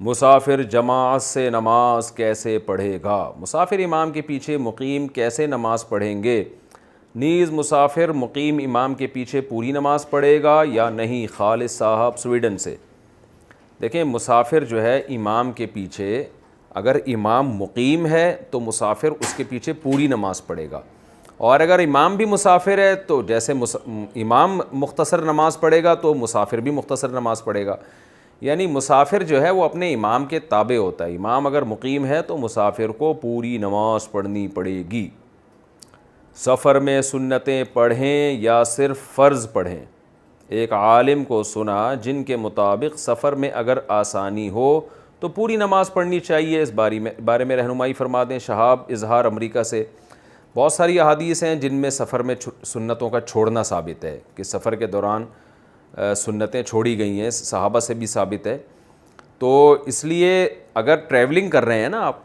مسافر جماعت سے نماز کیسے پڑھے گا؟ مسافر امام کے پیچھے مقیم کیسے نماز پڑھیں گے؟ نیز مسافر مقیم امام کے پیچھے پوری نماز پڑھے گا یا نہیں؟ خالد صاحب سویڈن سے۔ دیکھیں، مسافر جو ہے امام کے پیچھے، اگر امام مقیم ہے تو مسافر اس کے پیچھے پوری نماز پڑھے گا، اور اگر امام بھی مسافر ہے تو جیسے امام مختصر نماز پڑھے گا تو مسافر بھی مختصر نماز پڑھے گا۔ یعنی مسافر جو ہے وہ اپنے امام کے تابع ہوتا ہے، امام اگر مقیم ہے تو مسافر کو پوری نماز پڑھنی پڑے گی۔ سفر میں سنتیں پڑھیں یا صرف فرض پڑھیں؟ ایک عالم کو سنا جن کے مطابق سفر میں اگر آسانی ہو تو پوری نماز پڑھنی چاہیے، اس بارے میں رہنمائی فرما دیں۔ شہاب اظہار امریکہ سے۔ بہت ساری احادیث ہیں جن میں سفر میں سنتوں کا چھوڑنا ثابت ہے، کہ سفر کے دوران سنتیں چھوڑی گئی ہیں، صحابہ سے بھی ثابت ہے۔ تو اس لیے اگر ٹریولنگ کر رہے ہیں نا آپ،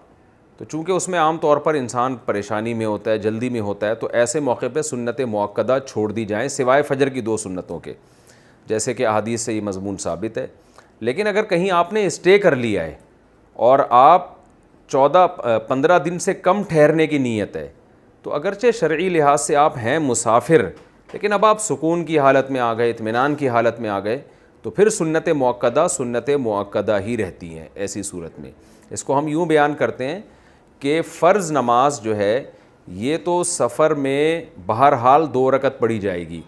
تو چونکہ اس میں عام طور پر انسان پریشانی میں ہوتا ہے، جلدی میں ہوتا ہے، تو ایسے موقع پہ سنت مؤکدہ چھوڑ دی جائیں، سوائے فجر کی 2 سنتوں کے، جیسے کہ احادیث سے یہ مضمون ثابت ہے۔ لیکن اگر کہیں آپ نے اسٹے کر لیا ہے اور آپ 15 دن سے کم ٹھہرنے کی نیت ہے، تو اگرچہ شرعی لحاظ سے آپ ہیں مسافر، لیکن اب آپ سکون کی حالت میں آ گئے، اطمینان کی حالت میں آ گئے، تو پھر سنت مؤکدہ ہی رہتی ہیں ایسی صورت میں۔ اس کو ہم یوں بیان کرتے ہیں کہ فرض نماز جو ہے یہ تو سفر میں بہرحال 2 رکعت پڑھی جائے گی،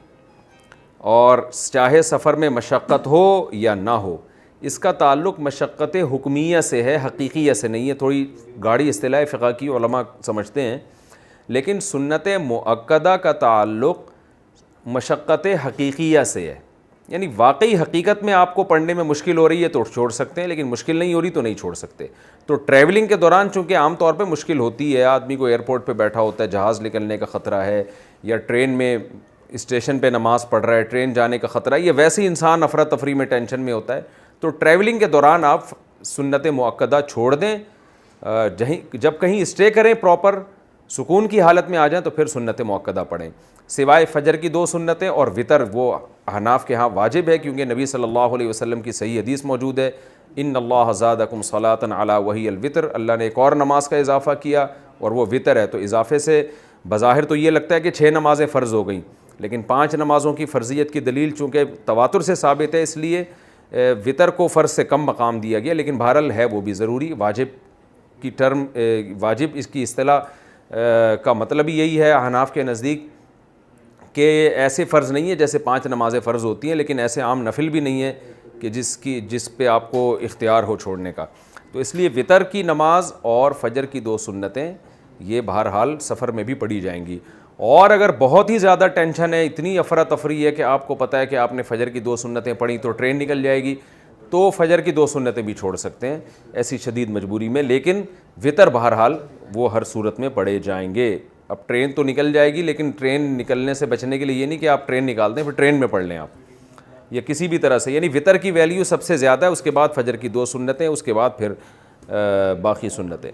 اور چاہے سفر میں مشقت ہو یا نہ ہو۔ اس کا تعلق مشقت حکمیہ سے ہے، حقیقیہ سے نہیں ہے، تھوڑی گاڑی اصطلاح فقہ کی علماء سمجھتے ہیں، لیکن سنت مؤکدہ کا تعلق مشقت حقیقیہ سے ہے، یعنی واقعی حقیقت میں آپ کو پڑھنے میں مشکل ہو رہی ہے تو چھوڑ سکتے ہیں، لیکن مشکل نہیں ہو رہی تو نہیں چھوڑ سکتے۔ تو ٹریولنگ کے دوران چونکہ عام طور پہ مشکل ہوتی ہے، آدمی کو ایئرپورٹ پہ بیٹھا ہوتا ہے، جہاز نکلنے کا خطرہ ہے، یا ٹرین میں اسٹیشن پہ نماز پڑھ رہا ہے، ٹرین جانے کا خطرہ ہے، یہ ویسے ہی انسان افراتفری میں ٹینشن میں ہوتا ہے، تو ٹریولنگ کے دوران آپ سنت مؤکدہ چھوڑ دیں، جب کہیں اسٹے کریں پراپر سکون کی حالت میں آ جائیں تو پھر سنت مؤکدہ پڑھیں، سوائے فجر کی 2 سنتیں، اور وطر وہ احناف کے ہاں واجب ہے، کیونکہ نبی صلی اللہ علیہ وسلم کی صحیح حدیث موجود ہے، ان اللہ زادکم صلاۃ علی وہی الوطر، اللہ نے ایک اور نماز کا اضافہ کیا اور وہ وطر ہے۔ تو اضافے سے بظاہر تو یہ لگتا ہے کہ 6 نمازیں فرض ہو گئیں، لیکن 5 نمازوں کی فرضیت کی دلیل چونکہ تواتر سے ثابت ہے، اس لیے وطر کو فرض سے کم مقام دیا گیا، لیکن بہرحال ہے وہ بھی ضروری۔ واجب کی ٹرم، واجب اس کی اصطلاح کا مطلب ہی یہی ہے احناف کے نزدیک، کہ ایسے فرض نہیں ہے جیسے 5 نمازیں فرض ہوتی ہیں، لیکن ایسے عام نفل بھی نہیں ہے کہ جس پہ آپ کو اختیار ہو چھوڑنے کا۔ تو اس لیے وطر کی نماز اور فجر کی 2 سنتیں یہ بہرحال سفر میں بھی پڑھی جائیں گی، اور اگر بہت ہی زیادہ ٹینشن ہے، اتنی افراتفری ہے کہ آپ کو پتہ ہے کہ آپ نے فجر کی 2 سنتیں پڑھی تو ٹرین نکل جائے گی، تو فجر کی 2 سنتیں بھی چھوڑ سکتے ہیں ایسی شدید مجبوری میں، لیکن وطر بہرحال وہ ہر صورت میں پڑھے جائیں گے۔ اب ٹرین تو نکل جائے گی، لیکن ٹرین نکلنے سے بچنے کے لیے یہ نہیں کہ آپ ٹرین نکال دیں پھر ٹرین میں پڑھ لیں آپ، یا کسی بھی طرح سے، یعنی وطر کی ویلیو سب سے زیادہ ہے، اس کے بعد فجر کی 2 سنتیں، اس کے بعد پھر باقی سنتیں۔